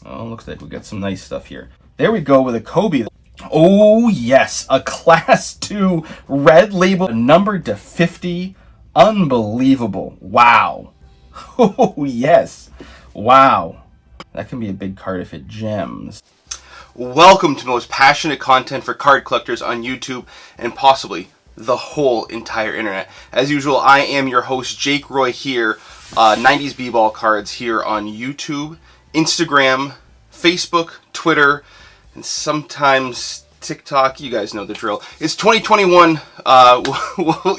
Oh, looks like we got some nice stuff here. There we go with a Kobe. Oh yes, a Class 2 red label numbered to 50. Unbelievable. Wow. Oh yes. Wow. That can be a big card if it gems. Welcome to the most passionate content for card collectors on YouTube and possibly the whole entire internet. As usual, I am your host, Jake Roy here, 90s Bball cards here on YouTube, Instagram, Facebook, Twitter, and sometimes TikTok. You guys know the drill. It's 2021.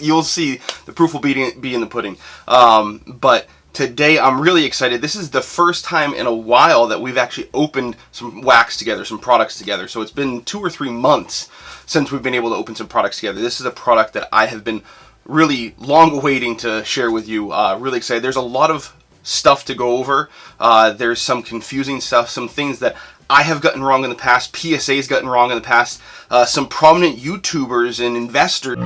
You'll see the proof will be in the pudding. But today I'm really excited. This is the first time in a while that we've actually opened some wax together, some products together. So it's been 2 or 3 months since we've been able to open some products together. This is a product that I have been really long waiting to share with you. Really excited. There's a lot of stuff to go over. There's some confusing stuff, some things that I have gotten wrong in the past, PSA's gotten wrong in the past, some prominent YouTubers and investors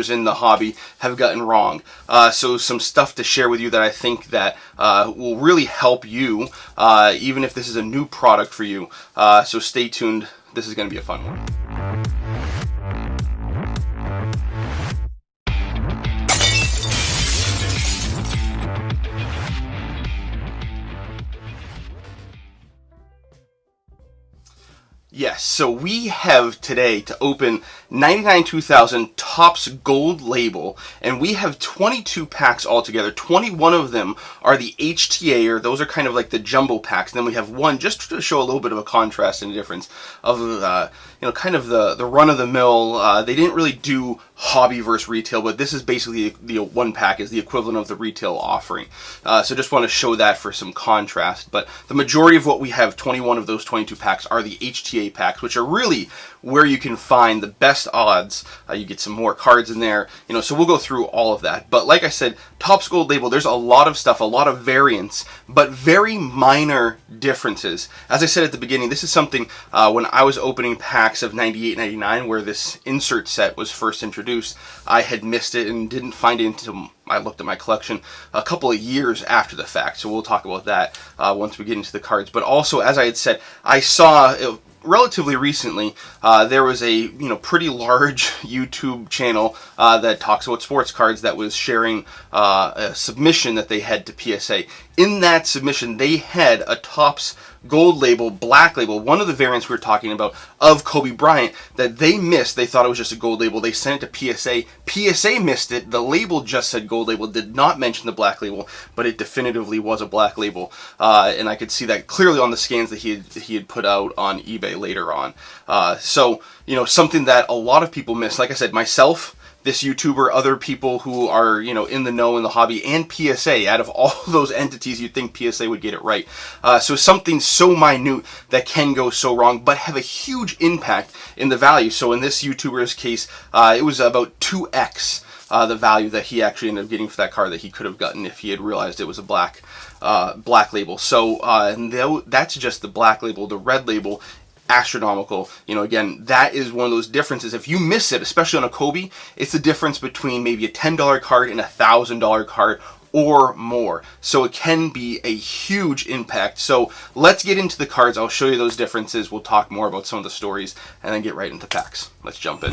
in the hobby have gotten wrong. So some stuff to share with you that I think that will really help you, even if this is a new product for you. So stay tuned. This is going to be a fun one. Yes, so we have today to open 99 2000 Topps Gold Label, and we have 22 packs altogether. 21 of them are the HTA, or those are kind of like the jumbo packs. And then we have one just to show a little bit of a contrast and a difference of kind of the run-of-the-mill. They didn't really do hobby versus retail, but this is basically the one pack is the equivalent of the retail offering. So just want to show that for some contrast. But the majority of what we have, 21 of those 22 packs, are the HTA packs, which are really where you can find the best odds. You get some more cards in there, so we'll go through all of that. But like I said, Topps Gold Label, there's a lot of stuff, a lot of variants, but very minor differences. As I said at the beginning, this is something when I was opening packs of 98, 99, where this insert set was first introduced, I had missed it and didn't find it until I looked at my collection a couple of years after the fact. So we'll talk about that once we get into the cards. But also, as I had said, I saw relatively recently, there was a pretty large YouTube channel that talks about sports cards that was sharing a submission that they had to PSA. In that submission, they had a Topps Gold Label, Black Label, one of the variants we were talking about of Kobe Bryant that they missed. They thought it was just a Gold Label. They sent it to PSA. PSA missed it. The label just said Gold Label, did not mention the Black Label, but it definitively was a Black Label. And I could see that clearly on the scans that he had put out on eBay later on. So, something that a lot of people miss. Like I said, myself, this YouTuber, other people who are, in the know in the hobby, and PSA, out of all those entities, you'd think PSA would get it right. So something so minute that can go so wrong, but have a huge impact in the value. So in this YouTuber's case, it was about 2x the value that he actually ended up getting for that card that he could have gotten if he had realized it was a black label. So that's just the Black Label. The Red Label, astronomical. Again, that is one of those differences. If you miss it, especially on a Kobe, it's the difference between maybe a $10 card and a $1,000 card or more. So it can be a huge impact. So let's get into the cards. I'll show you those differences. We'll talk more about some of the stories and then get right into packs. Let's jump in.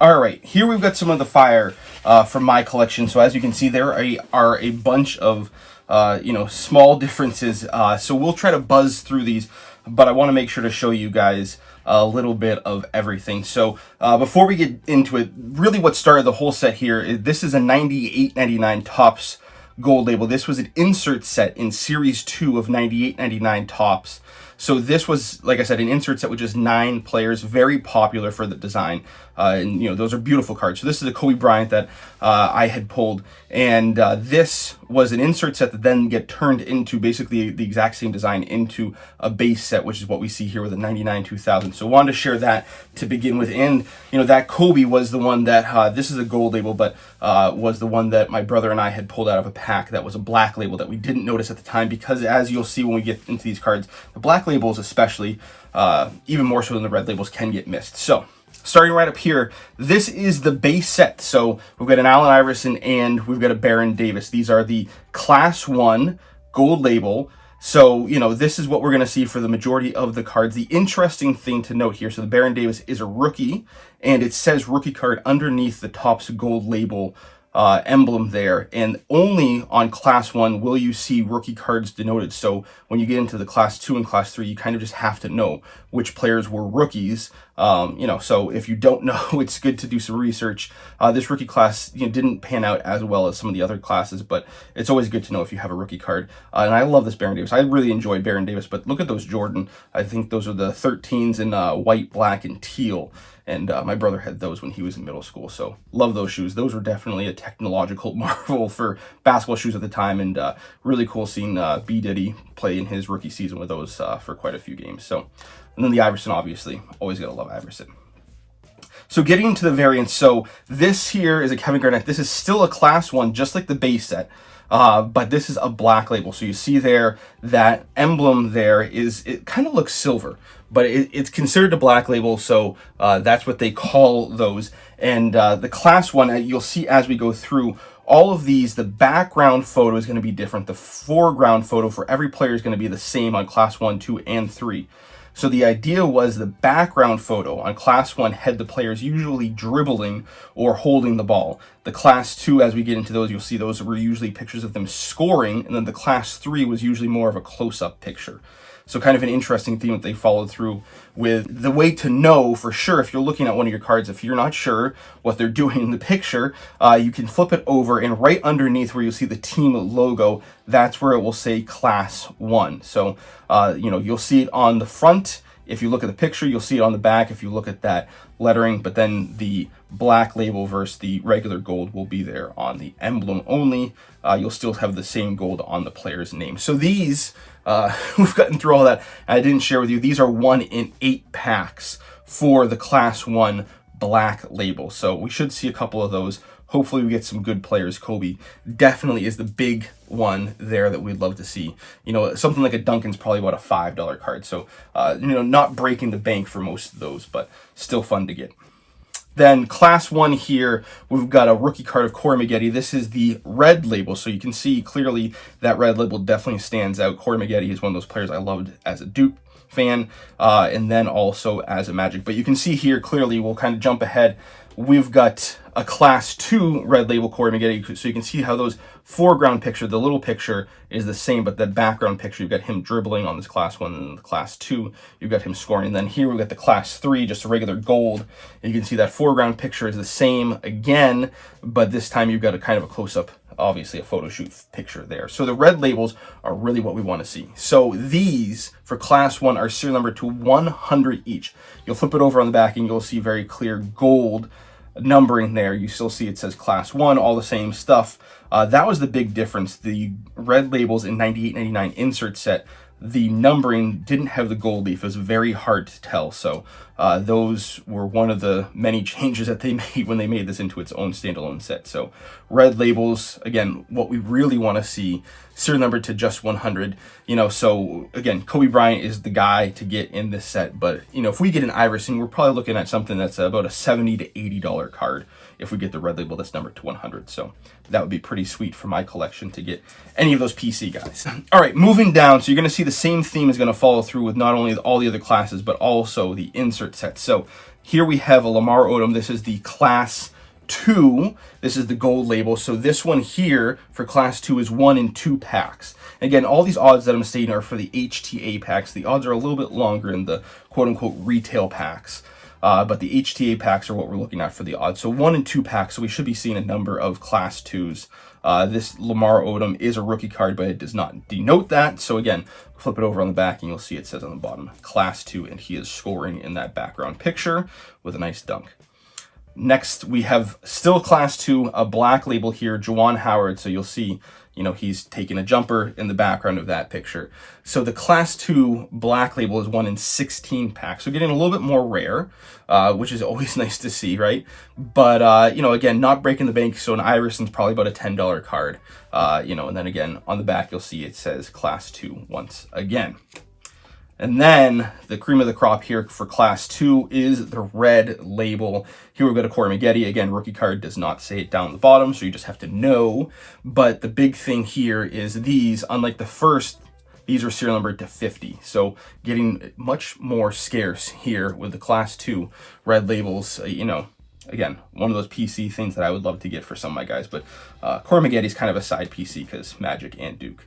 All right, here we've got some of the fire from my collection. So as you can see, there are a bunch of small differences. So we'll try to buzz through these, but I want to make sure to show you guys a little bit of everything. So before we get into it, really what started the whole set here, this is a 98-99 Topps Gold Label. This was an insert set in Series 2 of 98-99 Topps. So this was, like I said, an insert set with just 9 players, very popular for the design. And those are beautiful cards. So this is a Kobe Bryant that I had pulled, and this was an insert set that then get turned into basically the exact same design into a base set, which is what we see here with a 99 2000. So wanted to share that to begin with. And that Kobe was the one that this is a Gold Label, but was the one that my brother and I had pulled out of a pack that was a Black Label that we didn't notice at the time, because as you'll see when we get into these cards, the Black Labels especially, even more so than the Red Labels, can get missed. So starting right up here, this is the base set. So we've got an Allen Iverson and we've got a Baron Davis. These are the Class 1 Gold Label So, this is what we're going to see for the majority of the cards. The interesting thing to note here, so the Baron Davis is a rookie, and it says rookie card underneath the Topps Gold label emblem there, and only on Class 1 will you see rookie cards denoted. So when you get into the Class 2 and Class 3, you kind of just have to know which players were rookies. So if you don't know, it's good to do some research. This rookie class didn't pan out as well as some of the other classes, but it's always good to know if you have a rookie card. And I love this Baron Davis. I really enjoy Baron Davis, but look at those Jordan. I think those are the 13s in white, black, and teal. And my brother had those when he was in middle school, so love those shoes. Those were definitely a technological marvel for basketball shoes at the time, and really cool seeing B. Diddy play in his rookie season with those for quite a few games. So, and then the Iverson, obviously, always gotta love Iverson. So getting into the variants, so this here is a Kevin Garnett. This is still a Class 1, just like the base set. But this is a black label. So you see there, that emblem there it kind of looks silver, but it's considered a black label. So that's what they call those. And the Class 1, you'll see as we go through all of these, the background photo is going to be different. The foreground photo for every player is going to be the same on Class 1, 2, and 3. So the idea was the background photo on Class 1 had the players usually dribbling or holding the ball. The Class 2, as we get into those, you'll see those were usually pictures of them scoring, and then the Class 3 was usually more of a close-up picture. So kind of an interesting theme that they followed through with. The way to know for sure, if you're looking at one of your cards, if you're not sure what they're doing in the picture, you can flip it over, and right underneath where you'll see the team logo, that's where it will say Class 1. So, you'll see it on the front. If you look at the picture, you'll see it on the back if you look at that lettering, but then the black label versus the regular gold will be there on the emblem only. You'll still have the same gold on the player's name. So these, we've gotten through all that. I didn't share with you, these are 1 in 8 packs for the Class 1 black label. So we should see a couple of those. Hopefully we get some good players. Kobe definitely is the big one there that we'd love to see. Something like a Duncan's probably about a $5 card. So, not breaking the bank for most of those, but still fun to get. Then Class 1 here, we've got a rookie card of Cora Mcgetty. This is the red label, so you can see clearly that red label definitely stands out. Cora Mcgetty is one of those players I loved as a Duke fan, and then also as a Magic. But you can see here clearly, we'll kind of jump ahead. We've got a Class 2 red label Cora Mcgetty, so you can see how those foreground picture, the little picture is the same, but the background picture, you've got him dribbling on this Class 1, and the Class 2, you've got him scoring. And then here we've got the Class 3, just a regular gold, and you can see that foreground picture is the same again, but this time you've got a kind of a close-up, obviously a photo shoot picture there. So the red labels are really what we want to see. So these for Class 1 are serial number to 100 each. You'll flip it over on the back and you'll see very clear gold numbering there. You still see it says Class 1, all the same stuff. That was the big difference. The red labels in 98-99 insert set, the numbering didn't have the gold leaf. It was very hard to tell. So those were one of the many changes that they made when they made this into its own standalone set. So red labels, again, what we really want to see, serial number to just 100. So again, Kobe Bryant is the guy to get in this set. But, if we get an Iverson, we're probably looking at something that's about a $70 to $80 card if we get the red label that's numbered to 100. So that would be pretty sweet for my collection to get any of those PC guys. All right, moving down. So you're going to see the same theme is going to follow through with not only all the other classes, but also the insert sets. So here we have a Lamar Odom. This is the Class 2. This is the gold label. So this one here for Class 2 is 1 in 2 packs. Again, all these odds that I'm stating are for the HTA packs. The odds are a little bit longer in the quote-unquote retail packs. But the HTA packs are what we're looking at for the odds. So 1 in 2 packs, so we should be seeing a number of Class 2s. This Lamar Odom is a rookie card, but it does not denote that. So again, flip it over on the back and you'll see it says on the bottom, Class 2, and he is scoring in that background picture with a nice dunk. Next, we have still Class 2, a black label here, Juwan Howard. So you'll see, he's taking a jumper in the background of that picture. So the Class 2 black label is 1 in 16 packs. So getting a little bit more rare, which is always nice to see, right? But, again, not breaking the bank. So an Iverson's probably about a $10 card, and then again, on the back, you'll see it says Class 2 once again. And then the cream of the crop here for Class 2 is the red label. Here we've got a Cora Mcgetty. Again, rookie card does not say it down the bottom, so you just have to know. But the big thing here is these, unlike the These are serial numbered to 50. So getting much more scarce here with the Class 2 red labels, you know, again, one of those PC things that I would love to get for some of my guys. But Cora Mcgetty is kind of a side PC because Magic and Duke.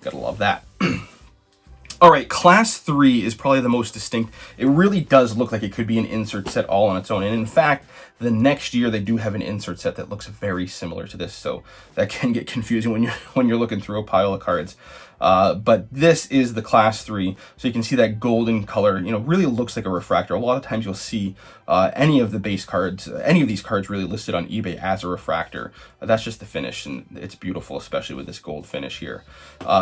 Gotta love that. All right, Class 3 is probably the most distinct. It really does look like it could be an insert set all on its own. And in fact, the next year they do have an insert set that looks very similar to this. So that can get confusing when you're looking through a pile of cards. But this is the Class 3. So you can see that golden color, you know, really looks like a refractor. A lot of times you'll see any of the base cards, any of these cards really listed on eBay as a refractor. That's just the finish, and it's beautiful, especially with this gold finish here.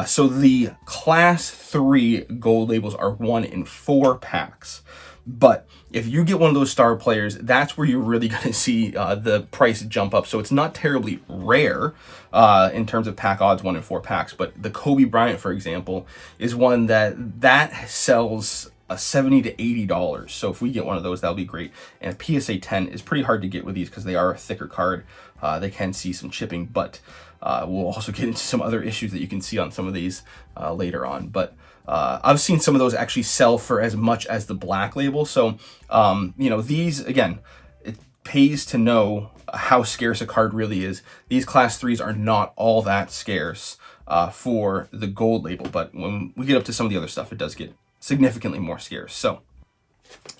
So the Class 3 gold labels are 1 in 4 packs. But if you get one of those star players, that's where you're really going to see the price jump up. So it's not terribly rare in terms of pack odds, 1 in 4 packs. But the Kobe Bryant, for example, is one that sells $70 to $80. So if we get one of those, that'll be great. And a PSA 10 is pretty hard to get with these because they are a thicker card. They can see some chipping, but we'll also get into some other issues that you can see on some of these later on. But I've seen some of those actually sell for as much as the black label. So, you know, these, again, it pays to know how scarce a card really is. These Class 3s are not all that scarce for the gold label. But when we get up to some of the other stuff, it does get significantly more scarce. So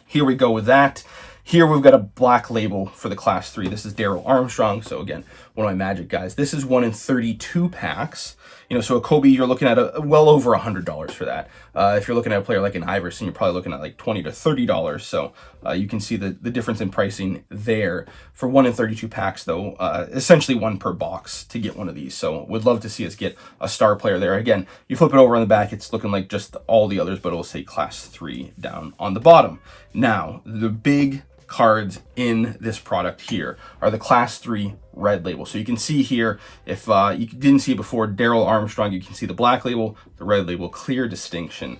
here we go with that. Here we've got a black label for the Class 3. This is Daryl Armstrong. So again, one of my Magic guys. This is 1 in 32 packs. You know, so a Kobe, you're looking at well over $100 for that. If you're looking at a player like an Iverson, you're probably looking at like $20 to $30. So you can see the difference in pricing there. For 1 in 32 packs, though, essentially 1 per box to get one of these. So would love to see us get a star player there. Again, you flip it over on the back, it's looking like just all the others, but it'll say Class 3 down on the bottom. Now, the big cards in this product here are the Class 3 red label. So you can see here, if you didn't see it before, Daryl Armstrong, you can see the black label, the red label, clear distinction.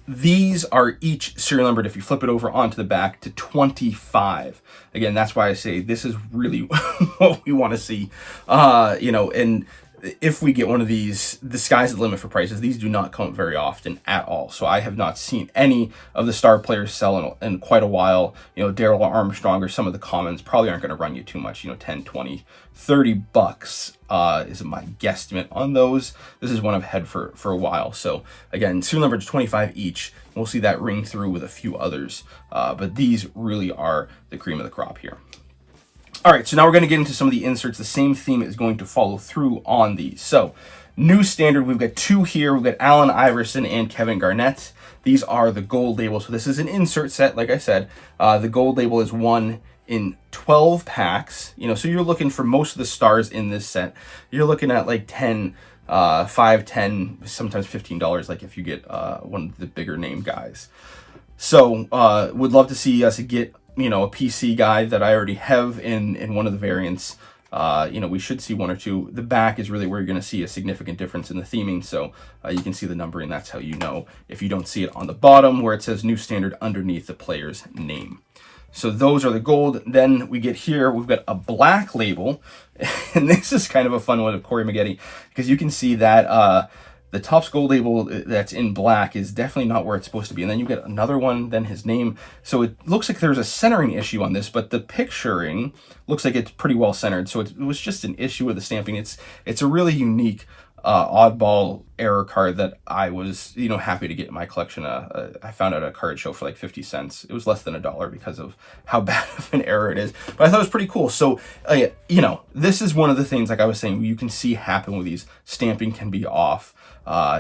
These are each serial numbered, if you flip it over onto the back, to 25. Again, that's why I say this is really what we want to see. You know, and if we get one of these, the sky's the limit for prices. These do not come up very often at all. So I have not seen any of the star players sell in quite a while. You know, Daryl Armstrong or some of the commons probably aren't going to run you too much, you know, 10, 20, 30 bucks is my guesstimate on those. This is one I've had for a while. So again, serial number 25 each. We'll see that ring through with a few others. But these really are the cream of the crop here. All right, so now we're going to get into some of the inserts. The same theme is going to follow through on these. So, new standard, we've got 2 here. We've got Allen Iverson and Kevin Garnett. These are the gold label. So this is an insert set, like I said. The gold label is 1 in 12 packs. You know, so you're looking for most of the stars in this set. You're looking at like 10, 5, 10, sometimes $15, like if you get one of the bigger name guys. So, would love to see us get, you know, a PC guy that I already have in one of the variants. You know, we should see 1 or 2. The back is really where you're going to see a significant difference in the theming. So you can see the numbering. That's how you know if you don't see it on the bottom where it says new standard underneath the player's name. So those are the gold. Then we get here, we've got a black label. And this is kind of a fun one of Cora Mcgetty because you can see that the Topps gold label that's in black is definitely not where it's supposed to be. And then you get another one, then his name. So it looks like there's a centering issue on this, but the picturing looks like it's pretty well centered. So it was just an issue with the stamping. It's a really unique oddball error card that I was, you know, happy to get in my collection. I found it at a card show for like 50 cents. It was less than $1 because of how bad of an error it is. But I thought it was pretty cool. So, you know, this is one of the things, like I was saying, you can see happen with these. Stamping can be off.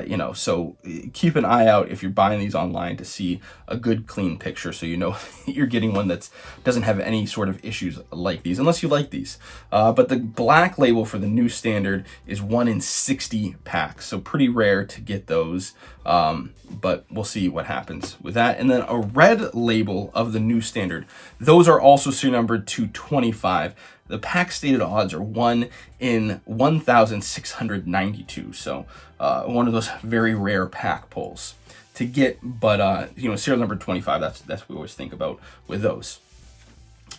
You know, so keep an eye out if you're buying these online to see a good clean picture so you know you're getting one that doesn't have any sort of issues like these, unless you like these. But the black label for the new standard is 1 in 60 packs, so pretty rare to get those, but we'll see what happens with that. And then a red label of the new standard, those are also serial numbered to 25. The pack stated odds are 1 in 1,692. So one of those very rare pack pulls to get. But, you know, serial number 25, that's what we always think about with those.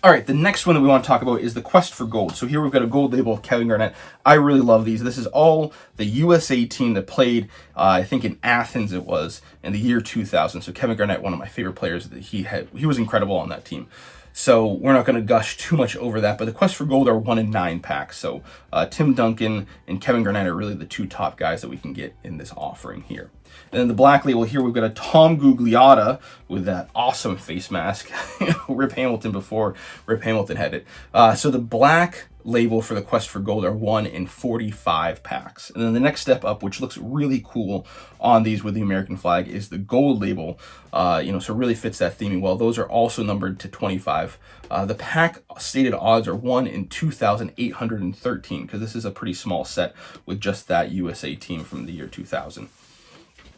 All right, the next one that we want to talk about is the Quest for Gold. So here we've got a gold label of Kevin Garnett. I really love these. This is all the USA team that played, I think in Athens it was, in the year 2000. So Kevin Garnett, one of my favorite players that he was incredible on that team. So we're not going to gush too much over that, but the Quest for Gold are 1 in 9 packs. So Tim Duncan and Kevin Garnett are really the two top guys that we can get in this offering here. And then the black label here, we've got a Tom Gugliotta with that awesome face mask. Rip Hamilton before Rip Hamilton had it. So the black label for the Quest for Gold are 1 in 45 packs. And then the next step up, which looks really cool on these with the American flag, is the gold label. So it really fits that theming well. Those are also numbered to 25. The pack stated odds are 1 in 2,813, because this is a pretty small set with just that USA team from the year 2000.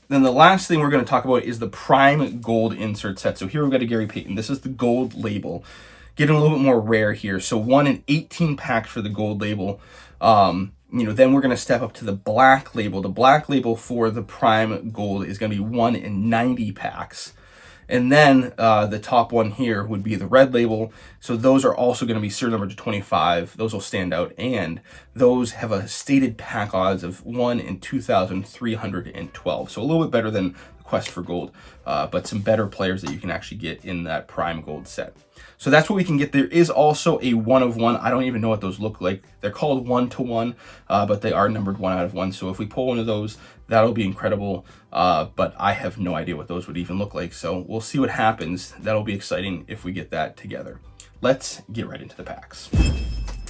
Then the last thing we're going to talk about is the Prime Gold insert set. So here we've got a Gary Payton. This is the gold label. Getting a little bit more rare here. So 1 in 18 packs for the gold label. Then we're going to step up to the black label. The black label for the Prime Gold is going to be 1 in 90 packs. And then the top one here would be the red label. So those are also going to be serial number to 25. Those will stand out. And those have a stated pack odds of 1 in 2,312. So a little bit better than the Quest for Gold, but some better players that you can actually get in that Prime Gold set. So that's what we can get. There is also a 1 of 1. I don't even know what those look like. They're called 1-to-1, but they are numbered 1 out of 1. So if we pull one of those, that'll be incredible. But I have no idea what those would even look like. So we'll see what happens. That'll be exciting if we get that together. Let's get right into the packs.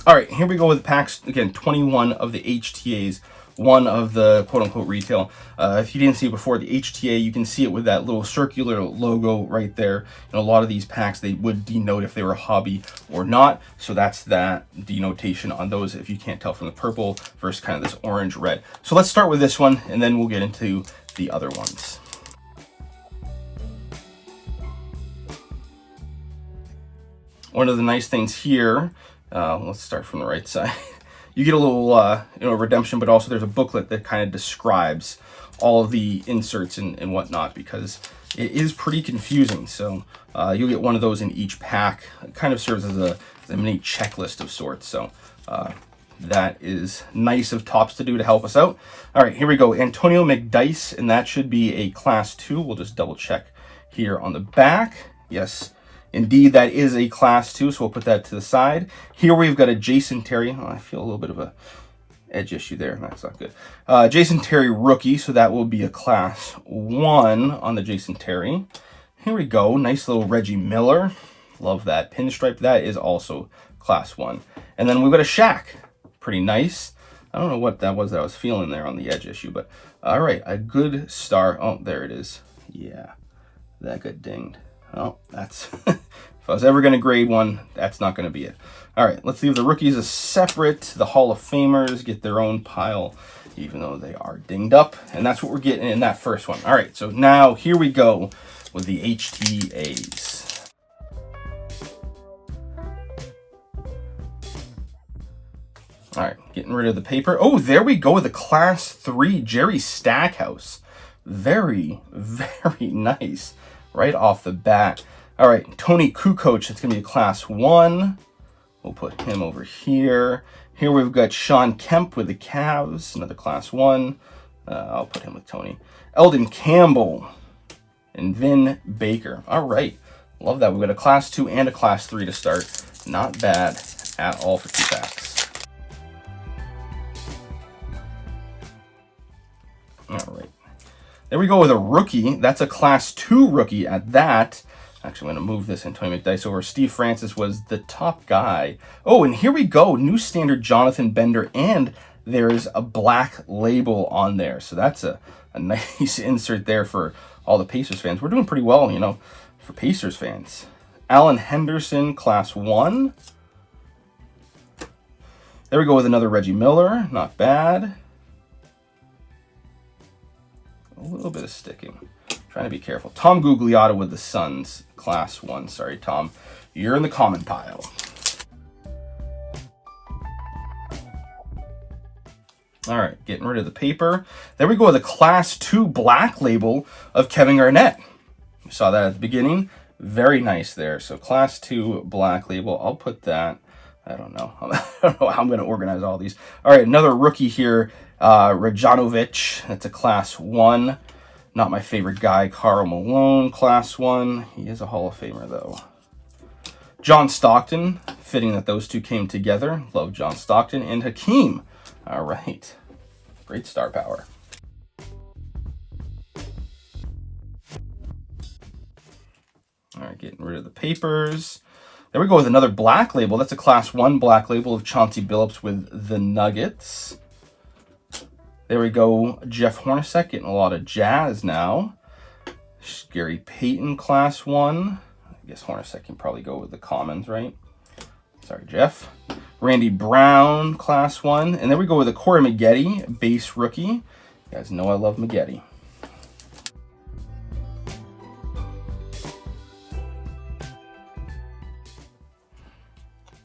All right, here we go with the packs. Again, 21 of the HTAs. 1 of the quote-unquote retail. If you didn't see it before, the HTA, you can see it with that little circular logo right there. And a lot of these packs, they would denote if they were a hobby or not. So that's that denotation on those, if you can't tell from the purple versus kind of this orange-red. So let's start with this one, and then we'll get into the other ones. One of the nice things here, let's start from the right side. You get a little, redemption, but also there's a booklet that kind of describes all of the inserts and whatnot, because it is pretty confusing. So you'll get one of those in each pack. It kind of serves as a mini checklist of sorts. So that is nice of Topps to do to help us out. All right, here we go. Antonio McDyess, and that should be a Class 2. We'll just double check here on the back. Yes. Indeed, that is a Class 2, so we'll put that to the side. Here we've got a Jason Terry. Oh, I feel a little bit of a edge issue there. That's not good. Jason Terry rookie, so that will be a Class 1 on the Jason Terry. Here we go. Nice little Reggie Miller. Love that pinstripe. That is also Class 1. And then we've got a Shaq. Pretty nice. I don't know what that was that I was feeling there on the edge issue, but all right, a good star. Oh, there it is. Yeah, that got dinged. Oh, that's, if I was ever going to grade one, that's not going to be it. All right, let's leave the rookies as separate. The Hall of Famers get their own pile, even though they are dinged up. And that's what we're getting in that first one. All right, so now here we go with the HTAs. All right, getting rid of the paper. Oh, there we go with the Class 3 Jerry Stackhouse. Very, very nice. Right off the bat. All right, Tony Kukoc, it's going to be a Class 1. We'll put him over here. Here we've got Sean Kemp with the Cavs, another Class 1. I'll put him with Tony. Eldon Campbell and Vin Baker. All right, love that. We've got a Class 2 and a Class 3 to start. Not bad at all for 2 packs. All right. There we go with a rookie. That's a Class 2 rookie at that. Actually, I'm going to move this Antonio McDyess over. Steve Francis was the top guy. Oh, and here we go. New standard Jonathan Bender, and there's a black label on there. So that's a nice insert there for all the Pacers fans. We're doing pretty well, for Pacers fans. Alan Henderson, Class 1. There we go with another Reggie Miller. Not bad. A little bit of sticking. Trying to be careful. Tom Gugliotta with the Suns, Class 1. Sorry, Tom. You're in the common pile. All right, getting rid of the paper. There we go with a Class 2 black label of Kevin Garnett. You saw that at the beginning. Very nice there. So Class 2 Black Label. I'll put that. I don't know. I don't know how I'm going to organize all these. All right, another rookie here, Rajanovic. That's a Class 1. Not my favorite guy, Karl Malone, Class 1. He is a Hall of Famer, though. John Stockton. Fitting that those two came together. Love John Stockton. And Hakeem. All right. Great star power. All right, getting rid of the papers. There we go with another Black Label. That's a Class 1 Black Label of Chauncey Billups with the Nuggets. There we go. Jeff Hornacek getting a lot of Jazz now. Gary Payton, Class 1. I guess Hornacek can probably go with the Commons, right? Sorry, Jeff. Randy Brown, Class 1. And then we go with a Cora Mcgetty, base rookie. You guys know I love Mcgetty.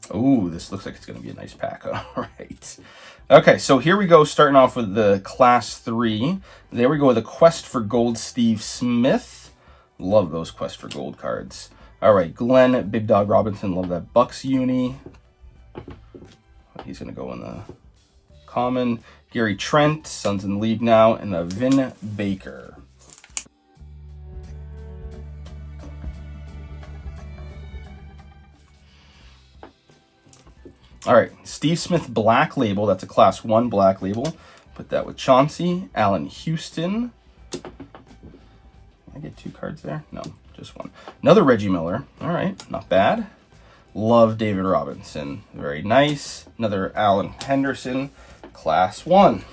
Oh, this looks like it's going to be a nice pack. All right. Okay, so here we go, starting off with the Class 3. There we go with a Quest for Gold Steve Smith. Love those Quest for Gold cards. All right, Glenn Big Dog Robinson. Love that Bucks uni. He's going to go in the common. Gary Trent, Suns in the league now. And the Vin Baker. All right, Steve Smith Black Label. That's a Class 1 Black Label. Put that with Chauncey. Allen Houston. Can I get 2 cards there? No, just 1. Another Reggie Miller. All right, not bad. Love David Robinson. Very nice. Another Allen Henderson. Class 1.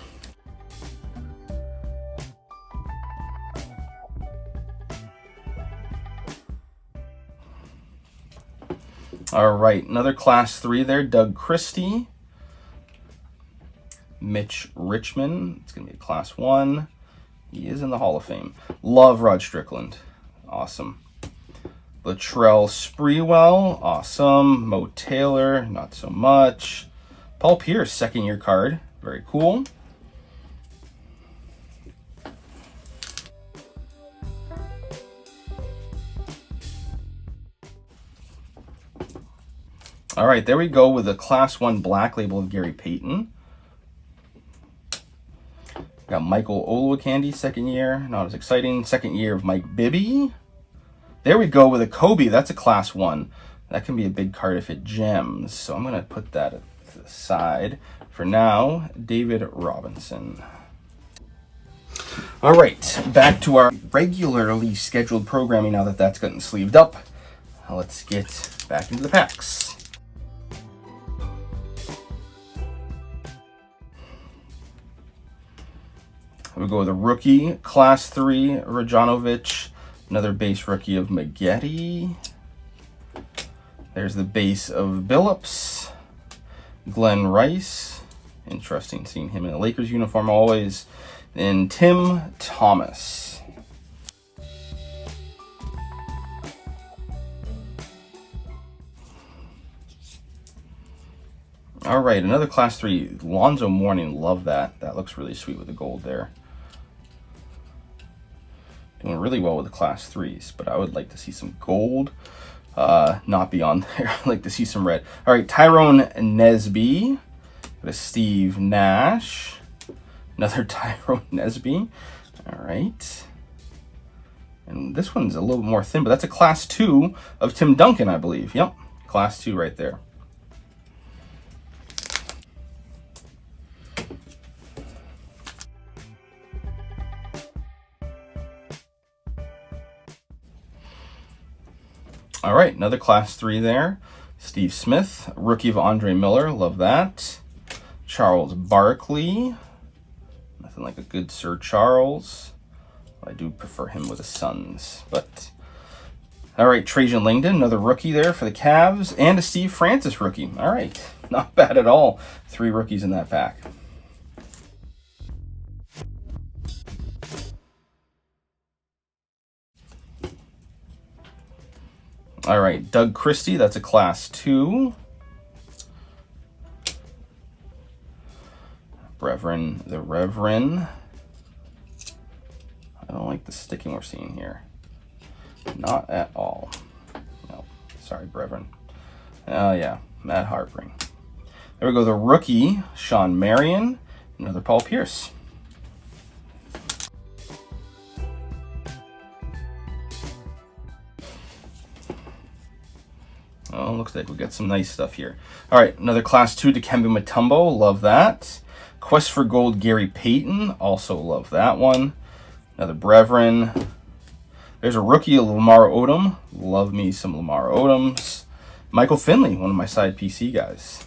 All right, another Class 3 there, Doug Christie. Mitch Richmond, it's going to be a Class 1. He is in the Hall of Fame. Love Rod Strickland, awesome. Latrell Sprewell, awesome. Mo Taylor, not so much. Paul Pierce, second-year card, very cool. All right, there we go with a Class 1 Black Label of Gary Payton. Got Michael Olowokandi, second year. Not as exciting. Second year of Mike Bibby. There we go with a Kobe. That's a Class 1. That can be a big card if it gems. So I'm going to put that to the side. For now, David Robinson. All right, back to our regularly scheduled programming now that that's gotten sleeved up. Now let's get back into the packs. We'll go with a rookie, Class 3, Rajanovic. Another base rookie of Mcgetty. There's the base of Billups. Glenn Rice. Interesting seeing him in a Lakers uniform always. And Tim Thomas. All right, another Class 3, Lonzo Mourning. Love that. That looks really sweet with the gold there. Doing really well with the Class 3s, but I would like to see some gold not be on there. I'd like to see some red. All right, Tyrone Nesby. Got a Steve Nash. Another Tyrone Nesby. All right. And this one's a little more thin, but that's a Class 2 of Tim Duncan, I believe. Yep, Class 2 right there. All right, another Class 3 there. Steve Smith, rookie of Andre Miller. Love that. Charles Barkley. Nothing like a good Sir Charles. I do prefer him with the Suns, but... All right, Trajan Langdon, another rookie there for the Cavs. And a Steve Francis rookie. All right, not bad at all. 3 rookies in that pack. All right, Doug Christie, that's a Class 2. The Reverend. I don't like the sticking we're seeing here. Not at all. Sorry, brethren. Oh, yeah. Matt Harpring. There we go. The rookie, Shawn Marion. Another Paul Pierce. Oh, looks like we got some nice stuff here. All right, another Class 2 Dikembe Mutombo. Love that. Quest for Gold, Gary Payton. Also love that one. Another Brethren. There's a rookie of Lamar Odom. Love me some Lamar Odoms. Michael Finley, one of my side PC guys.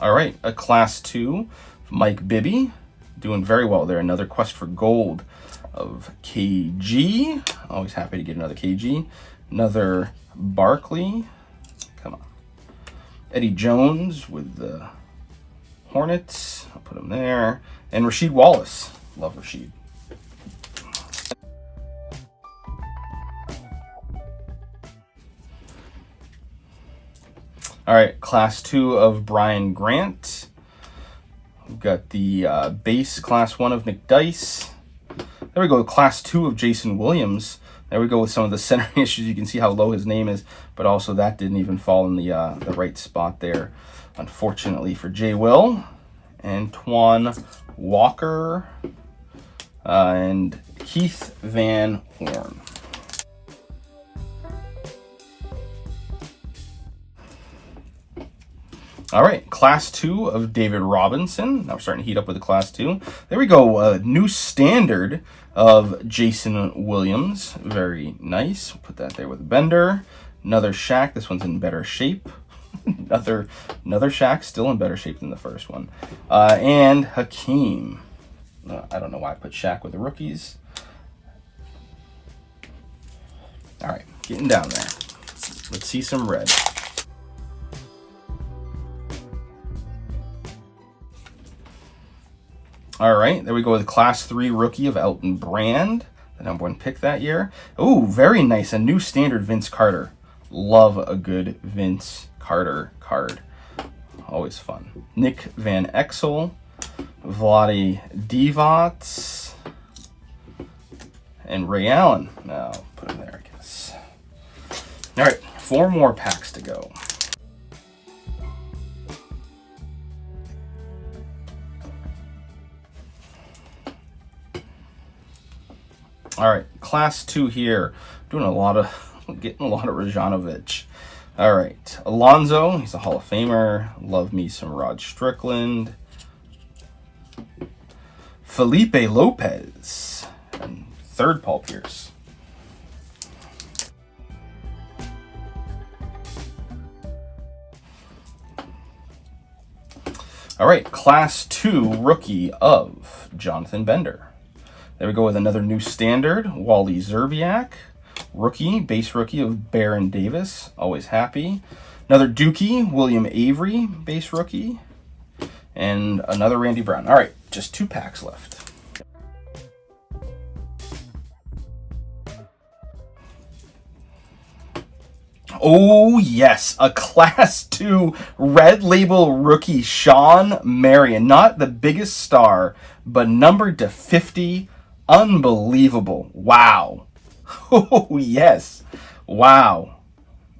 All right, a Class 2, Mike Bibby, doing very well there. Another Quest for Gold of KG. Always happy to get another KG. Another Barkley. Come on. Eddie Jones with the Hornets. I'll put him there. And Rasheed Wallace. Love Rasheed. All right, Class 2 of Brian Grant. We've got the base Class 1 of Nick Dice. There we go, Class 2 of Jason Williams. There we go with some of the centering issues. You can see how low his name is, but also that didn't even fall in the right spot there, unfortunately for J. Will. Antoine Walker and Keith Van Horn. All right, Class 2 of David Robinson. Now we're starting to heat up with the Class 2. There we go, new standard of Jason Williams. Very nice. We'll put that there with Bender. Another Shaq. This one's in better shape. another Shaq, still in better shape than the first one. And Hakeem. I don't know why I put Shaq with the rookies. All right, getting down there. Let's see some red. All right, there we go with the Class 3 rookie of Elton Brand, the #1 pick that year. Ooh, very nice. A new standard Vince Carter. Love a good Vince Carter card. Always fun. Nick Van Exel, Vlade Divac, and Ray Allen. Now, put him there, I guess. All right, 4 more packs to go. All right, Class 2 here. Getting a lot of Rajanovic. All right, Alonzo, he's a Hall of Famer. Love me some Rod Strickland. Felipe Lopez, and 3rd Paul Pierce. All right, Class 2 rookie of Jonathan Bender. There we go with another new standard, Wally Zerbiak. Rookie, base rookie of Baron Davis. Always happy. Another Dookie, William Avery, base rookie. And another Randy Brown. All right, just 2 packs left. Oh, yes, a Class 2 red label rookie, Shawn Marion. Not the biggest star, but numbered to 50. Unbelievable. Wow. Oh, yes. Wow.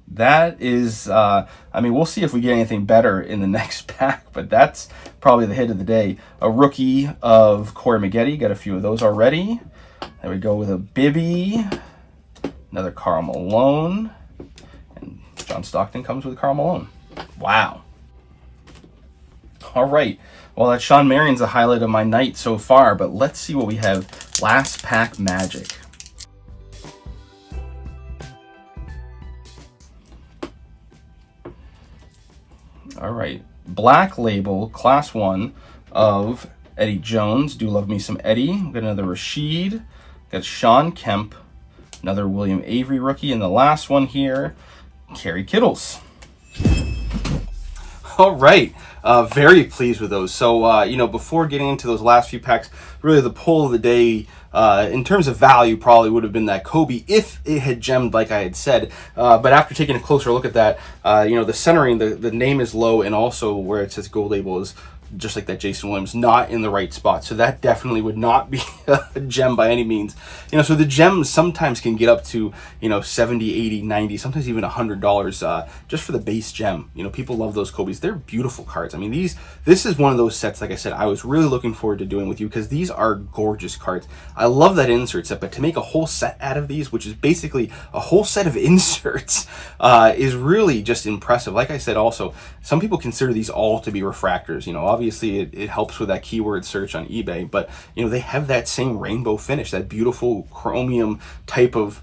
That is, I mean, we'll see if we get anything better in the next pack, but that's probably the hit of the day. A rookie of Cora Mcgetty. Got a few of those already. There we go with a Bibby. Another Karl Malone. And John Stockton comes with Karl Malone. Wow. All right. Well, that Shawn Marion's the highlight of my night so far, but let's see what we have. Last pack magic. All right. Black label, Class 1 of Eddie Jones. Do love me some Eddie. Got another Rasheed. Got Sean Kemp. Another William Avery rookie. And the last one here, Kerry Kittles. All right. Very pleased with those. So, before getting into those last few packs, really the pull of the day, in terms of value, probably would have been that Kobe if it had gemmed like I had said. But after taking a closer look at that, the centering, the name is low, and also where it says gold label is just like that Jason Williams, not in the right spot. So that definitely would not be a gem by any means. So the gems sometimes can get up to, 70, 80, 90, sometimes even $100 just for the base gem. People love those Kobe's. They're beautiful cards. I mean, this is one of those sets, like I said, I was really looking forward to doing with you because these are gorgeous cards. I love that insert set, but to make a whole set out of these, which is basically a whole set of inserts, is really just impressive. Like I said, also, some people consider these all to be refractors. Obviously it helps with that keyword search on eBay, but they have that same rainbow finish, that beautiful chromium type of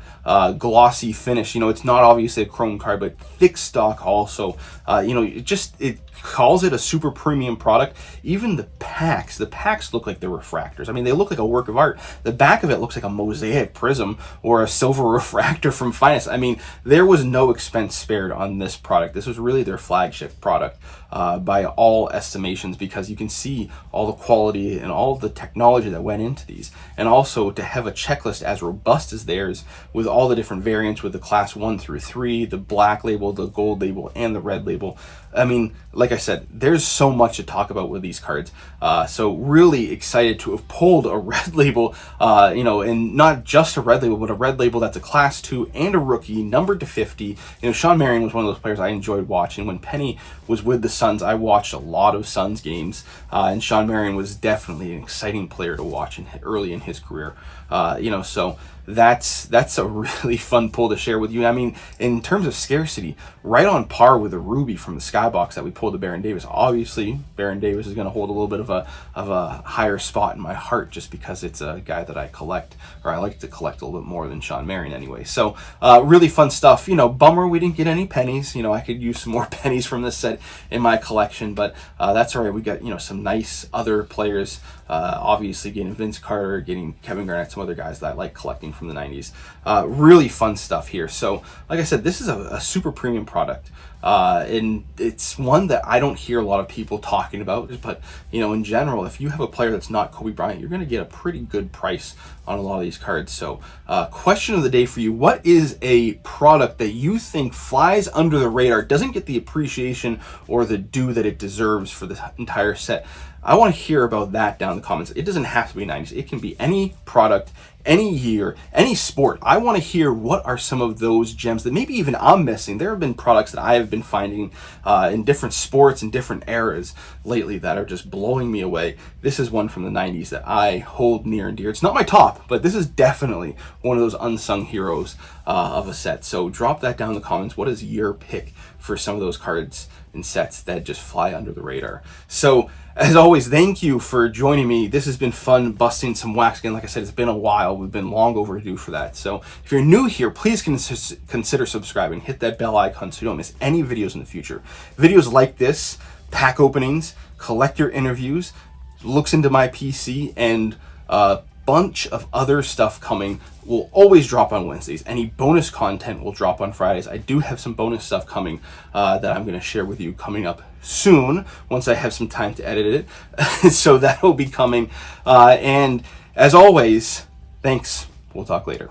glossy finish. It's not obviously a chrome card, but thick stock also. It calls it a super premium product. Even the packs look like they're refractors. I mean, they look like a work of art. The back of it looks like a mosaic prism or a silver refractor from Finest. I mean, there was no expense spared on this product. This was really their flagship product by all estimations, because you can see all the quality and all the technology that went into these. And also to have a checklist as robust as theirs, with all the different variants, with the class 1 through 3, the black label, the gold label, and the red label. I mean, like I said, there's so much to talk about with these cards. So really excited to have pulled a red label, and not just a red label, but a red label that's a class 2 and a rookie, numbered to 50. Sean Marion was one of those players I enjoyed watching. When Penny was with the Suns, I watched a lot of Suns games, and Sean Marion was definitely an exciting player to watch early in his career. So that's a really fun pull to share with you. I mean, in terms of scarcity, right on par with the Ruby from the Skybox that we pulled to Baron Davis. Obviously, Baron Davis is going to hold a little bit of a higher spot in my heart, just because it's a guy that I collect, or I like to collect a little bit more than Sean Marion anyway. So really fun stuff. Bummer we didn't get any pennies. I could use some more pennies from this set in my collection, but that's all right. We got some nice other players. Obviously getting Vince Carter, getting Kevin Garnett, some other guys that I like collecting from the 90s. Really fun stuff here. So like I said, this is a super premium product. And it's one that I don't hear a lot of people talking about, but in general, if you have a player that's not Kobe Bryant, you're going to get a pretty good price on a lot of these cards. So question of the day for you: what is a product that you think flies under the radar, doesn't get the appreciation or the due that it deserves for the entire set? I want to hear about that down in the comments. It doesn't have to be 90s. It can be any product, any year, any sport. I want to hear what are some of those gems that maybe even I'm missing. There have been products that I have been finding in different sports and different eras lately that are just blowing me away. This is one from the 90s that I hold near and dear. It's not my top, but this is definitely one of those unsung heroes of a set. So drop that down in the comments. What is your pick for some of those cards and sets that just fly under the radar? So as always, thank you for joining me. This has been fun busting some wax again. Like I said, it's been a while. We've been long overdue for that. So if you're new here, please consider subscribing. Hit that bell icon so you don't miss any videos in the future. Videos like this, pack openings, collector interviews, looks into my PC, and bunch of other stuff coming will always drop on Wednesdays. Any bonus content will drop on Fridays. I do have some bonus stuff coming that I'm going to share with you coming up soon once I have some time to edit it. So that will be coming. And as always, thanks. We'll talk later.